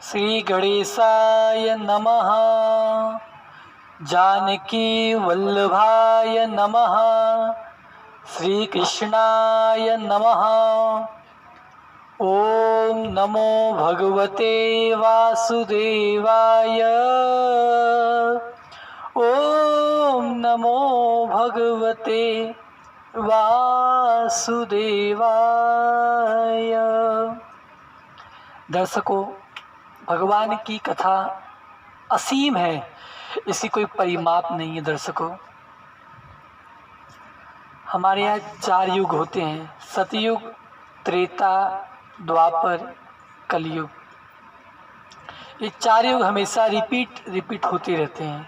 श्री गणेशाय नमः। जानकी वल्लभाय नमः। श्री कृष्णाय नमः। ओम नमो भगवते वासुदेवाय। ओम नमो भगवते वासुदेवाय। दर्शकों, भगवान की कथा असीम है, इसकी कोई परिमाप नहीं है। दर्शकों, हमारे यहाँ 4 युग होते हैं: सतयुग, त्रेता, द्वापर, कलयुग। ये 4 युग हमेशा रिपीट होते रहते हैं।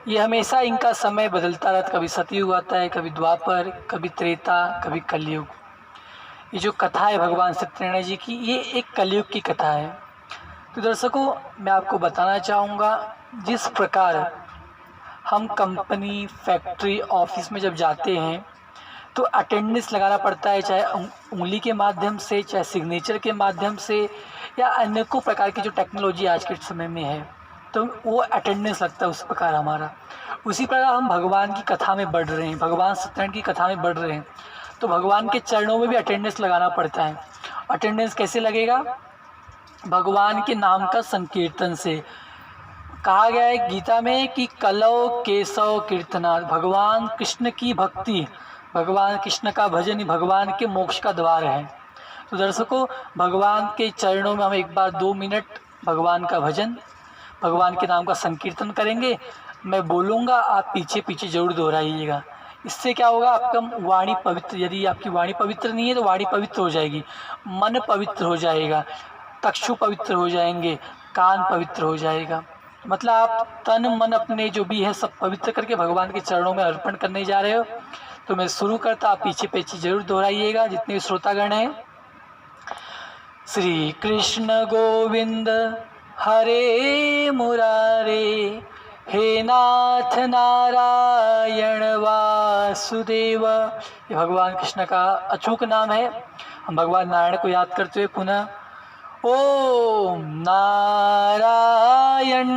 ये हमेशा इनका समय बदलता रहता, कभी सतयुग आता है, कभी द्वापर, कभी त्रेता, कभी कलयुग। ये जो कथा है भगवान सत्यनारायण जी की, ये एक कलयुग की कथा है। तो दर्शकों, मैं आपको बताना चाहूँगा, जिस प्रकार हम कंपनी, फैक्ट्री, ऑफिस में जब जाते हैं तो अटेंडेंस लगाना पड़ता है, चाहे उंगली के माध्यम से, चाहे सिग्नेचर के माध्यम से, या अनेकों प्रकार की जो टेक्नोलॉजी आज के समय में है, तो वो अटेंडेंस लगता है। उस प्रकार हमारा, उसी प्रकार हम भगवान की कथा में बढ़ रहे हैं, भगवान सत्यनारायण की कथा में बढ़ रहे हैं, तो भगवान के चरणों में भी अटेंडेंस लगाना पड़ता है। अटेंडेंस कैसे लगेगा? भगवान के नाम का संकीर्तन से। कहा गया है गीता में कि कलौ केशव कीर्तनार्थ, भगवान कृष्ण की भक्ति, भगवान कृष्ण का भजन ही भगवान के मोक्ष का द्वार है। तो दर्शकों, भगवान के चरणों में हम एक बार 2 मिनट भगवान का भजन, भगवान के नाम का संकीर्तन करेंगे। मैं बोलूँगा, आप पीछे पीछे जरूर दोहराइएगा। इससे क्या होगा? आपका वाणी पवित्र, यदि आपकी वाणी पवित्र नहीं है तो वाणी पवित्र हो जाएगी, मन पवित्र हो जाएगा, चक्षु पवित्र हो जाएंगे, कान पवित्र हो जाएगा। मतलब आप तन मन अपने जो भी है सब पवित्र करके भगवान के चरणों में अर्पण करने जा रहे हो। तो मैं शुरू करता, आप पीछे पीछे जरूर दोहराइएगा, जितने भी श्रोतागण हैं। श्री कृष्ण गोविंद हरे मुरारे, हे नाथ नारायण वासुदेव। ये भगवान कृष्ण का अचूक नाम है। हम भगवान नारायण को याद करते हुए पुनः ओम नारायण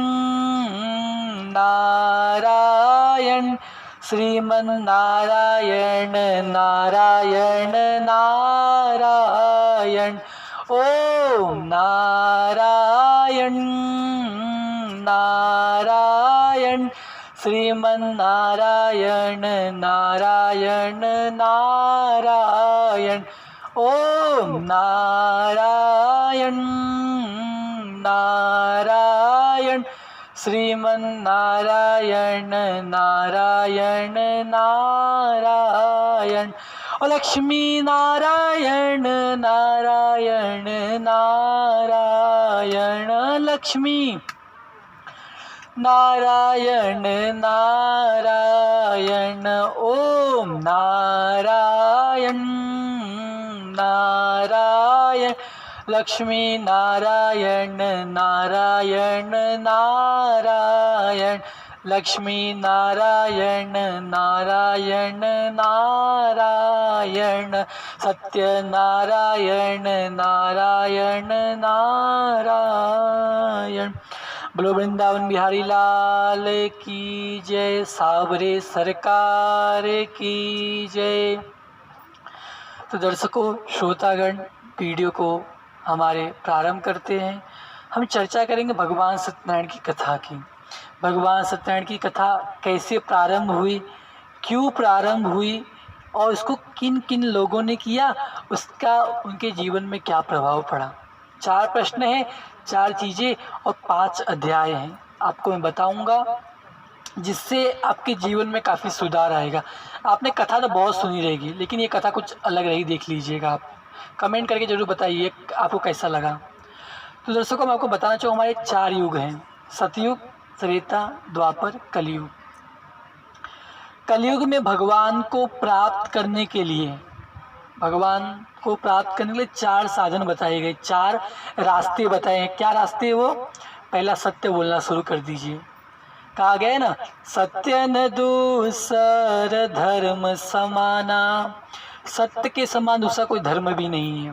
नारायण श्रीमन नारायण नारायण नारायण। ओम नारायण नारायण श्रीमन नारायण नारायण नारायण। ओम नारायण नारायण श्रीमन नारायण नारायण नारायण। ओ लक्ष्मी नारायण नारायण नारायण लक्ष्मी नारायण नारायण। ओम नारायण नारायण लक्ष्मी नारायण नारायण नारायण लक्ष्मी नारायण नारायण नारायण सत्यनारायण नारायण नारायण। बोलो वृंदावन बिहारी लाल की जय, सावरे सरकार की जय। तो दर्शकों, श्रोतागण, वीडियो को हमारे प्रारंभ करते हैं। हम चर्चा करेंगे भगवान सत्यनारायण की कथा की। भगवान सत्यनारायण की कथा कैसे प्रारंभ हुई, क्यों प्रारंभ हुई, और इसको किन किन लोगों ने किया, उसका उनके जीवन में क्या प्रभाव पड़ा। 4 प्रश्न हैं, 4 चीज़ें और 5 अध्याय हैं। आपको मैं बताऊंगा, जिससे आपके जीवन में काफ़ी सुधार आएगा। आपने कथा तो बहुत सुनी रहेगी, लेकिन ये कथा कुछ अलग रही, देख लीजिएगा। आप कमेंट करके ज़रूर बताइए आपको कैसा लगा। तो दर्शकों, मैं आपको बताना चाहूँ, हमारे 4 युग हैं: सतयुग, त्रेता, द्वापर, कलयुग। कलयुग में भगवान को प्राप्त करने के लिए, भगवान को प्राप्त करने के लिए 4 साधन बताए गए, 4 रास्ते बताए हैं। क्या रास्ते हैं वो? पहला, सत्य बोलना शुरू कर दीजिए। कहा गया है ना, सत्य न दूसर धर्म समाना। सत्य के समान दूसरा कोई धर्म भी नहीं है।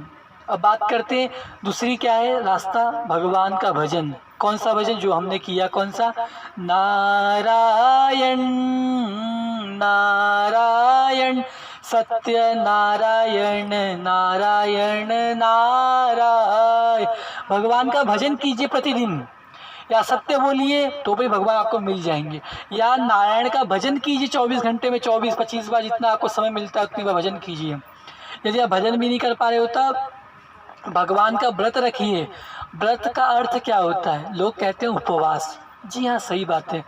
अब बात करते हैं दूसरी क्या है रास्ता, भगवान का भजन। कौन सा भजन? जो हमने किया, कौन सा? नारायण नारायण सत्य नारायण नारायण नारायण। भगवान का भजन कीजिए प्रतिदिन, या सत्य बोलिए तो भी भगवान आपको मिल जाएंगे, या नारायण का भजन कीजिए 24 घंटे में 24-25 बार, जितना आपको समय मिलता है उतनी बार भजन कीजिए। यदि आप भजन भी नहीं कर पा रहे हो तब भगवान का व्रत रखिए। व्रत का अर्थ क्या होता है? लोग कहते हैं उपवास। जी हाँ, सही बात है।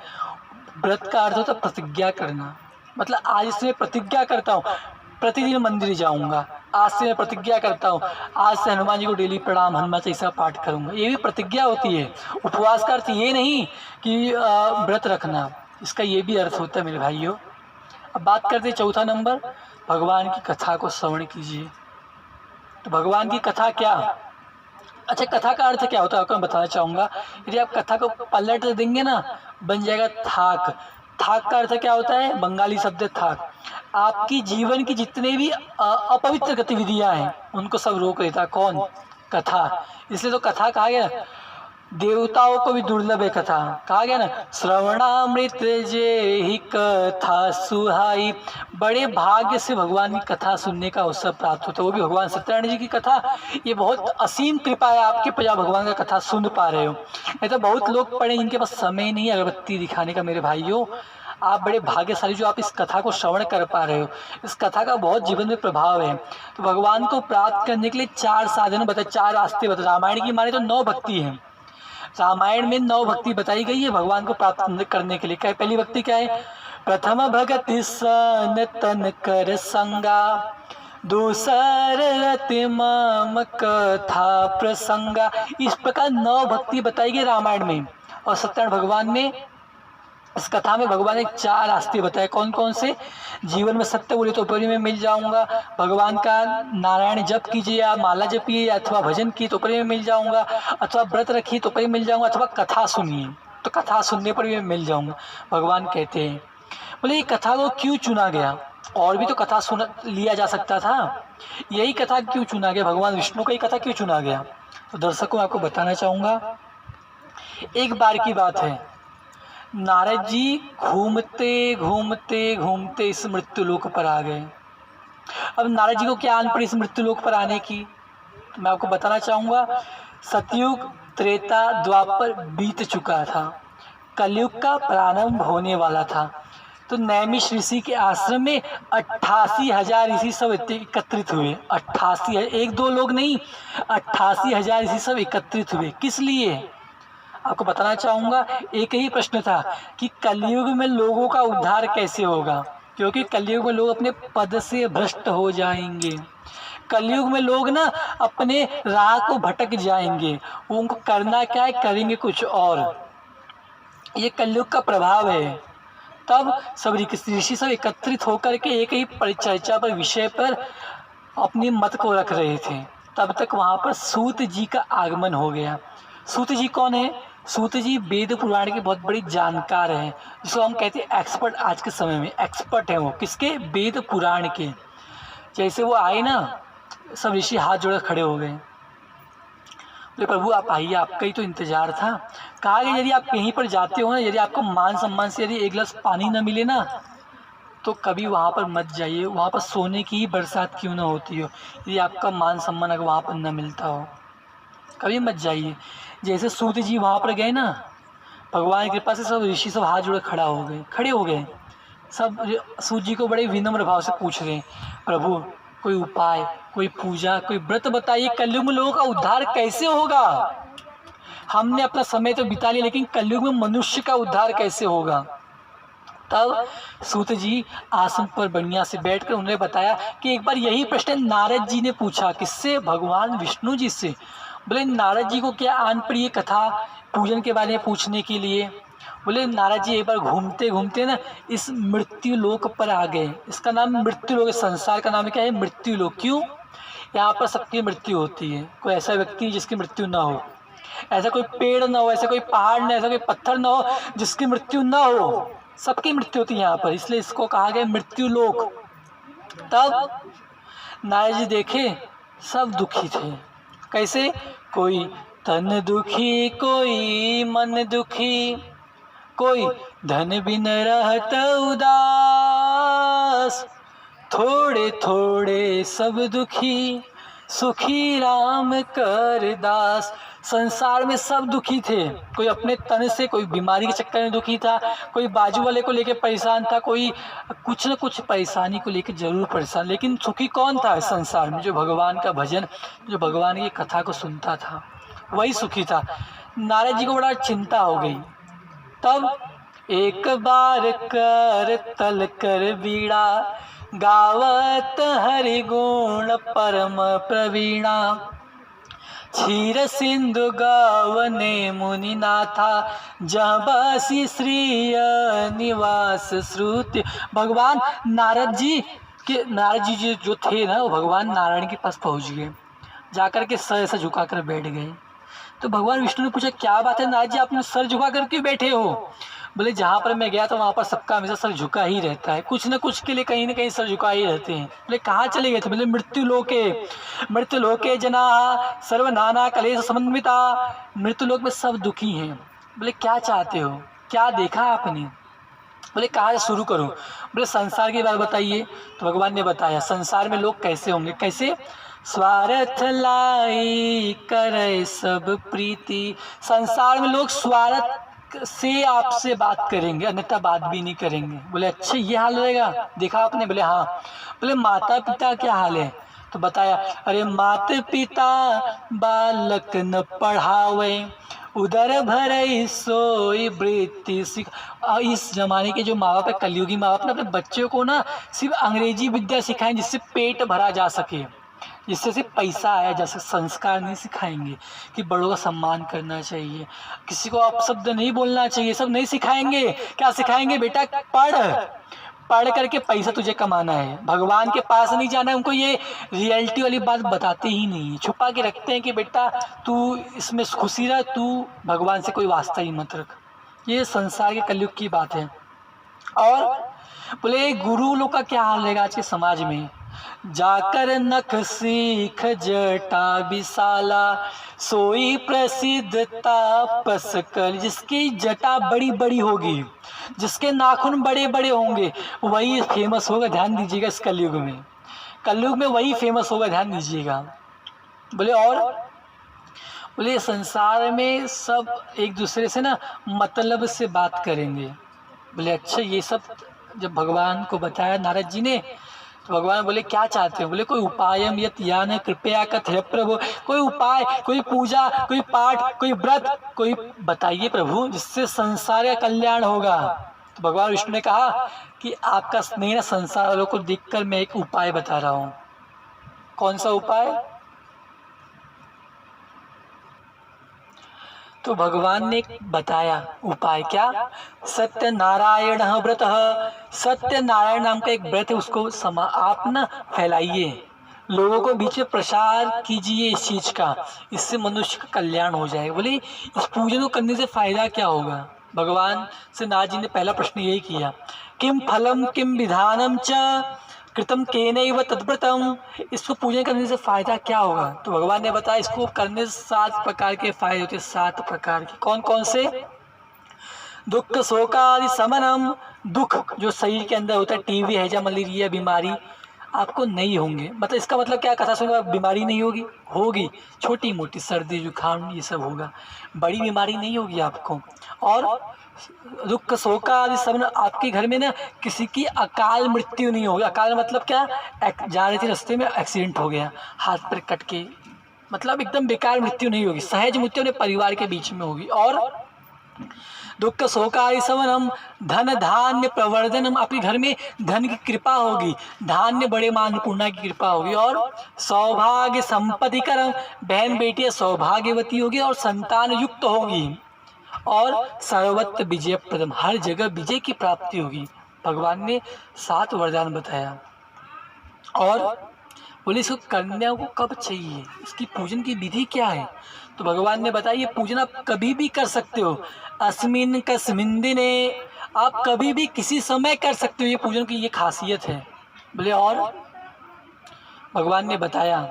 व्रत का अर्थ होता है प्रतिज्ञा करना। मतलब आज से मैं प्रतिज्ञा करता हूँ प्रतिदिन मंदिर जाऊंगा, आज से मैं प्रतिज्ञा करता हूँ आज से हनुमान जी को डेली प्रणाम हनुमान चालीसा पाठ करूंगा। ये भी प्रतिज्ञा होती है। उपवास का अर्थ ये नहीं कि व्रत रखना, इसका ये भी अर्थ होता है मेरे भाइयों। अब बात करते हैं चौथा नंबर, भगवान की कथा को श्रवण कीजिए। तो भगवान की कथा क्या? अच्छा, कथा का अर्थ क्या होता है आपको मैं बताना चाहूँगा। यदि आप कथा को पलट देंगे ना, बन जाएगा थाक। थाक का अर्थ क्या होता है? बंगाली शब्द थाक। आपकी जीवन की जितने भी अपवित्र गतिविधियां हैं उनको सब रोक देता। कौन? कथा। इसलिए तो कथा कहा गया, देवताओं को भी दुर्लभ है कथा। कहा गया ना, श्रवणामृत जे ही कथा सुहाई। बड़े भाग्य से भगवान की कथा सुनने का अवसर प्राप्त होता है, वो भी भगवान सत्यनारायण जी की कथा। ये बहुत असीम कृपा है आपके पर, भगवान का कथा सुन पा रहे हो। नहीं तो बहुत लोग पढ़े जिनके पास समय नहीं है अगरबत्ती दिखाने का। मेरे भाइयों, आप बड़े भाग्यशाली जो आप इस कथा को श्रवण कर पा रहे हो। इस कथा का बहुत जीवन में प्रभाव है। तो भगवान को प्राप्त करने के लिए 4 साधन बताए, 4 रास्ते बताए। रामायण की माने तो 9 भक्ति हैं। रामायण में 9 भक्ति बताई गई है भगवान को प्राप्त करने के लिए। क्या पहली भक्ति क्या है? प्रथम भगति सन तन कर संगा, दूसर रति मम कथा प्रसंगा। इस प्रकार 9 भक्ति बताई गई रामायण में। और सत्यनारायण भगवान ने इस कथा में भगवान ने 4 रास्ते बताए। कौन कौन से? जीवन में सत्य बोले तो ऊपरी में मिल जाऊंगा, भगवान का नारायण जप कीजिए, या माला जपिए, अथवा भजन किए तो ऊपरी में मिल जाऊंगा, अथवा व्रत रखिए तो ऊपरी में मिल जाऊंगा, अथवा कथा सुनिए तो कथा सुनने पर भी मिल जाऊंगा। भगवान कहते हैं। बोले ये कथा को क्यों चुना गया? और भी तो कथा सुन लिया जा सकता था, यही कथा क्यों चुना गया? भगवान विष्णु का ही कथा क्यों चुना गया? तो दर्शकों आपको बताना चाहूँगा। एक बार की बात है, नारद जी घूमते घूमते घूमते इस मृत्यु लोक पर आ गए। अब नारद जी को क्या आन पड़ी इस मृत्यु लोक पर आने की? तो मैं आपको बताना चाहूँगा। सतयुग, त्रेता, द्वापर बीत चुका था, कलयुग का प्रारंभ होने वाला था। तो नैमिष ऋषि के आश्रम में 88,000 ऋषि सब एकत्रित हुए। 88, 1-2 लोग नहीं, 88,000 ऋषि सब एकत्रित हुए। किस लिए? आपको बताना चाहूँगा। एक ही प्रश्न था कि कलयुग में लोगों का उद्धार कैसे होगा, क्योंकि कलयुग में लोग अपने पद से भ्रष्ट हो जाएंगे। कलयुग में लोग ना अपने राह को भटक जाएंगे। उनको करना क्या है? करेंगे कुछ और। ये कलयुग का प्रभाव है। तब सब ऋषि सब एकत्रित होकर के एक ही परिचर्चा पर, विषय पर अपनी मत को रख रहे थे। तब तक वहाँ पर सूत जी का आगमन हो गया। सूत जी कौन है? सूत जी वेद पुराण के बहुत बड़ी जानकार हैं, जिसको हम कहते हैं एक्सपर्ट। आज के समय में एक्सपर्ट हैं वो। किसके? वेद पुराण के। जैसे वो आए ना, सब ऋषि हाथ जोड़े खड़े हो गए। बोले प्रभु आप आइए, आपका ही तो इंतजार था। कहा गया यदि आप कहीं पर जाते हो ना, यदि आपको मान सम्मान से यदि एक गिलास पानी न मिले ना, तो कभी वहाँ पर मत जाइए। वहाँ पर सोने की ही बरसात क्यों ना होती हो, यदि आपका मान सम्मान अगर वहाँ पर न मिलता हो, कभी मत जाइए। जैसे सूत जी वहाँ पर गए ना, भगवान की कृपा से सब ऋषि सब हाथ जोड़े खड़े हो गए। सब सूत जी को बड़े विनम्र भाव से पूछ रहे हैं, प्रभु कोई उपाय, कोई पूजा, कोई व्रत बताइए, कलयुग में लोगों का उद्धार कैसे होगा? हमने अपना समय तो बिता लिया, लेकिन कलयुग में मनुष्य का उद्धार कैसे होगा? तब सूत जी आसन पर बढ़िया से बैठकर उन्होंने बताया कि एक बार यही प्रश्न नारद जी ने पूछा। किससे? भगवान विष्णु जी से। बोले नारद जी को क्या आन पड़ी कथा पूजन के बारे में पूछने के लिए? बोले नारद जी एक बार घूमते घूमते ना इस मृत्यु लोक पर आ गए। इसका नाम मृत्यु लोक है। संसार का नाम क्या है? मृत्यु लोक। क्यों? यहाँ पर सबकी मृत्यु होती है। कोई ऐसा व्यक्ति जिसकी मृत्यु ना हो, ऐसा कोई पेड़ ना हो, ऐसा कोई पहाड़ ना, ऐसा कोई पत्थर ना हो जिसकी मृत्यु ना हो। सबकी मृत्यु होती है यहाँ पर, इसलिए इसको कहा गया मृत्यु लोक। तब नारद जी देखे सब दुखी थे। कैसे? कोई तन दुखी, कोई मन दुखी, कोई धन बिन रहत उदास, थोड़े थोड़े सब दुखी, सुखी राम कर दास। संसार में सब दुखी थे, कोई अपने तन से, कोई बीमारी के चक्कर में दुखी था, कोई बाजू वाले को लेकर परेशान था, कोई कुछ न कुछ परेशानी को लेकर जरूर परेशान। लेकिन सुखी कौन था इस संसार में? जो भगवान का भजन, जो भगवान की कथा को सुनता था, वही सुखी था। नारद जी को बड़ा चिंता हो गई। तब एक बार कर तल कर बीड़ा, गावत हरि गुण परम प्रवीणा, क्षीर सिंधु गावने मुनि नाथा, जहाँ बसी श्री निवास श्रुति। भगवान नारद जी जो थे ना, वो भगवान नारायण के पास पहुंच गए, जाकर के सर ऐसा झुका कर बैठ गए। तो भगवान विष्णु ने पूछा, क्या बात है नारद जी, आपने सर झुका कर क्यों बैठे हो? बोले, जहाँ पर मैं गया तो वहाँ पर सबका हमेशा सर झुका ही रहता है, कुछ न कुछ के लिए कहीं न कहीं सर झुका ही रहते हैं। बोले, कहाँ चले गए थे? बोले, मृत्यु लोके जना सर्व नाना कलेश समन्विता। मृत्यु लोक में सब दुखी हैं। बोले, क्या चाहते हो, क्या देखा आपने? बोले, कहाँ से शुरू करूँ? बोले, संसार की बात बताइए। तो भगवान ने बताया, संसार में लोग कैसे होंगे। कैसे? स्वार्थ लाई करे सब प्रीति। संसार में लोग स्वार्थ से आपसे बात करेंगे, अन्यथा बात भी नहीं करेंगे। बोले, अच्छा ये हाल रहेगा, देखा आपने? बोले, हाँ। बोले, माता पिता क्या हाल है? तो बताया, अरे माता पिता बालक न पढ़ावे, उदर भरे सोई वृत्ति सीख। इस जमाने के जो माँ बाप है, कलयुगी माँ बाप, अपने बच्चों को ना सिर्फ अंग्रेजी विद्या सिखाएं, जिससे पेट भरा जा सके, जिससे सिर्फ पैसा आया जा सके। संस्कार नहीं सिखाएंगे कि बड़ों का सम्मान करना चाहिए, किसी को अपशब्द नहीं बोलना चाहिए, सब नहीं सिखाएंगे। क्या सिखाएंगे? बेटा पढ़ करके पैसा तुझे कमाना है, भगवान के पास नहीं जाना है। उनको ये रियलिटी वाली बात बताते ही नहीं, छुपा के रखते हैं कि बेटा तू इसमें खुशी रह, तू भगवान से कोई वास्ता ही मत रख। ये संसार के कलयुग की बात है। और बोले, गुरु लोग का क्या हाल रहेगा आज के समाज में? जाकर नख सीख जटा विशाला, सोई प्रसिद्ध तापस कल। जिसकी जटा बड़ी बड़ी होगी, जिसके नाखून बड़े बड़े होंगे, वही फेमस होगा। ध्यान दीजिएगा, इस कलयुग में वही फेमस होगा, ध्यान दीजिएगा। बोले, और बोले, संसार में सब एक दूसरे से ना मतलब से बात करेंगे। बोले, अच्छा ये सब जब भगवान को बताया नारद जी ने, तो भगवान बोले, क्या चाहते हो? बोले, कोई उपायम यत यान कृपया कथय प्रभु। कोई उपाय, कोई पूजा, कोई पाठ, कोई व्रत, कोई बताइए प्रभु, जिससे संसार का कल्याण होगा। तो भगवान विष्णु ने कहा कि आपका स्नेह ना संसार वालों को देखकर मैं एक उपाय बता रहा हूँ। कौन सा उपाय? तो भगवान ने बताया उपाय, क्या? सत्यनारायण व्रत। सत्यनारायण नाम का एक व्रत है, उसको आप ना फैलाइए, लोगों को बीच में प्रसार कीजिए इस चीज का, इससे मनुष्य का कल्याण हो जाए। बोले, इस पूजन को करने से फायदा क्या होगा? भगवान से नारद जी ने पहला प्रश्न यही किया, किम फलम किम विधानम च कृतम केनैव तद्व्रतम। इसको पूजन करने से फायदा क्या होगा? तो भगवान ने बताया, इसको करने से 7 प्रकार के फायदे होते हैं। 7 प्रकार के। कौन कौन से? दुख शोकादि समनम। दुख जो शरीर के अंदर होता है, टीबी, हैजा, मलेरिया बीमारी, आपको नहीं होंगे। मतलब इसका मतलब क्या? कथा सुनकर बीमारी नहीं होगी, छोटी मोटी सर्दी जुकाम ये सब होगा, बड़ी बीमारी नहीं होगी आपको। और दुख शोका आदि सब, आपके घर में ना किसी की अकाल मृत्यु नहीं होगी। अकाल मतलब क्या? जा रहे थे रास्ते में एक्सीडेंट हो गया, हाथ पर कट के, मतलब एकदम बेकार मृत्यु नहीं होगी, सहज मृत्यु अपने परिवार के बीच में होगी। और दुख शोकादि समनम, धन धान्य प्रवर्धनम, आपके घर में धन की कृपा होगी, धान्य बड़े अन्नपूर्णा की कृपा होगी। और सौभाग्य संपत्ति करम, बहन बेटियां सौभाग्यवती होगी और संतान युक्त होगी। और सर्वत्र विजय प्रदम, हर जगह विजय की प्राप्ति होगी। भगवान ने 7 वरदान बताया। और बोले, इसको करने को कब चाहिए, इसकी पूजन की विधि क्या है? तो भगवान ने बताया, ये पूजन आप कभी भी कर सकते हो, अस्मिन कस्मिन दिने, आप कभी भी किसी समय कर सकते हो। ये पूजन की ये खासियत है। बोले, और भगवान ने बताया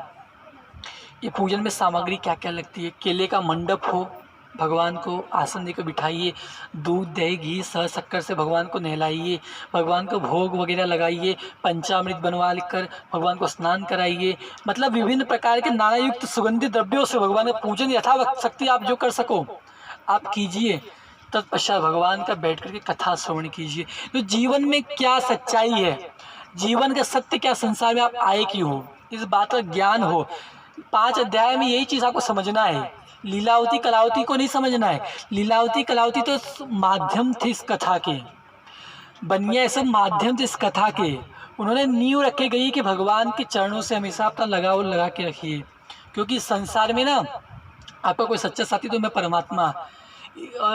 ये पूजन में सामग्री क्या क्या लगती है। केले का मंडप हो, भगवान को आसन देकर बिठाइए, दूध दही घी सह शक्कर से भगवान को नहलाइए, भगवान को भोग वगैरह लगाइए, पंचामृत बनवा कर भगवान को स्नान कराइए। मतलब विभिन्न प्रकार के नानायुक्त सुगंधित द्रव्यों से भगवान का पूजन यथावत शक्ति आप जो कर सको आप कीजिए। तत्पश्चात भगवान का बैठ करके कथा श्रवण कीजिए। तो जीवन में क्या सच्चाई है, जीवन का सत्य क्या, संसार में आप आए क्यों हो, इस बात का ज्ञान हो। 5 अध्याय में यही चीज़ आपको समझना है। लीलावती कलावती को नहीं समझना है। लीलावती कलावती तो माध्यम थे इस कथा के, बनिया सब माध्यम थे इस कथा के। उन्होंने नींव रखे गई कि भगवान के चरणों से हमेशा अपना लगाव लगा के रखिए, क्योंकि इस संसार में ना आपका कोई सच्चा साथी तो मैं परमात्मा,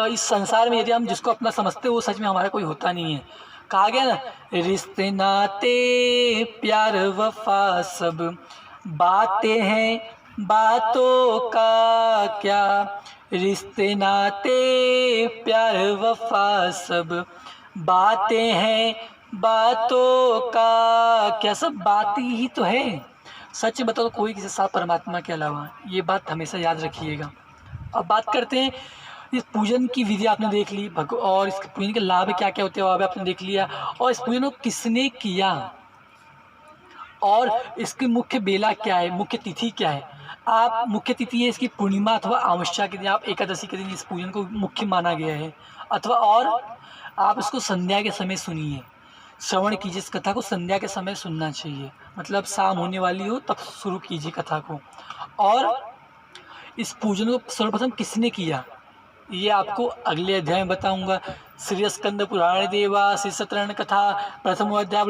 इस संसार में यदि हम जिसको अपना समझते वो सच में हमारा कोई होता नहीं है। कहा गया ना, रिश्ते नाते प्यार वफा सब बातें हैं, बातों का क्या। रिश्ते नाते प्यार वफा सब बातें हैं, बातों का क्या। सब बातें ही तो है। सच बताओ कोई किसी साथ परमात्मा के अलावा, ये बात हमेशा याद रखिएगा। अब बात करते हैं इस पूजन की विधि आपने देख ली, और इस पूजन के लाभ क्या क्या होते हैं वो आपने देख लिया, और इस पूजन को किसने किया और इसकी मुख्य बेला क्या है, मुख्य तिथि क्या है। आप मुख्य तिथि है इसकी पूर्णिमा अथवा अमावस्या के दिन, आप एकादशी के दिन इस पूजन को मुख्य माना गया है। अथवा और आप इसको संध्या के समय सुनिए, श्रवण कीजिए। इस कथा को संध्या के समय सुनना चाहिए, मतलब शाम होने वाली हो तब शुरू कीजिए कथा को। और इस पूजन को सर्वप्रथम किसने किया ये आपको अगले अध्याय में बताऊंगा। श्री स्कंद पुराण देवा श्री सत्यनारायण कथा प्रथम अध्याय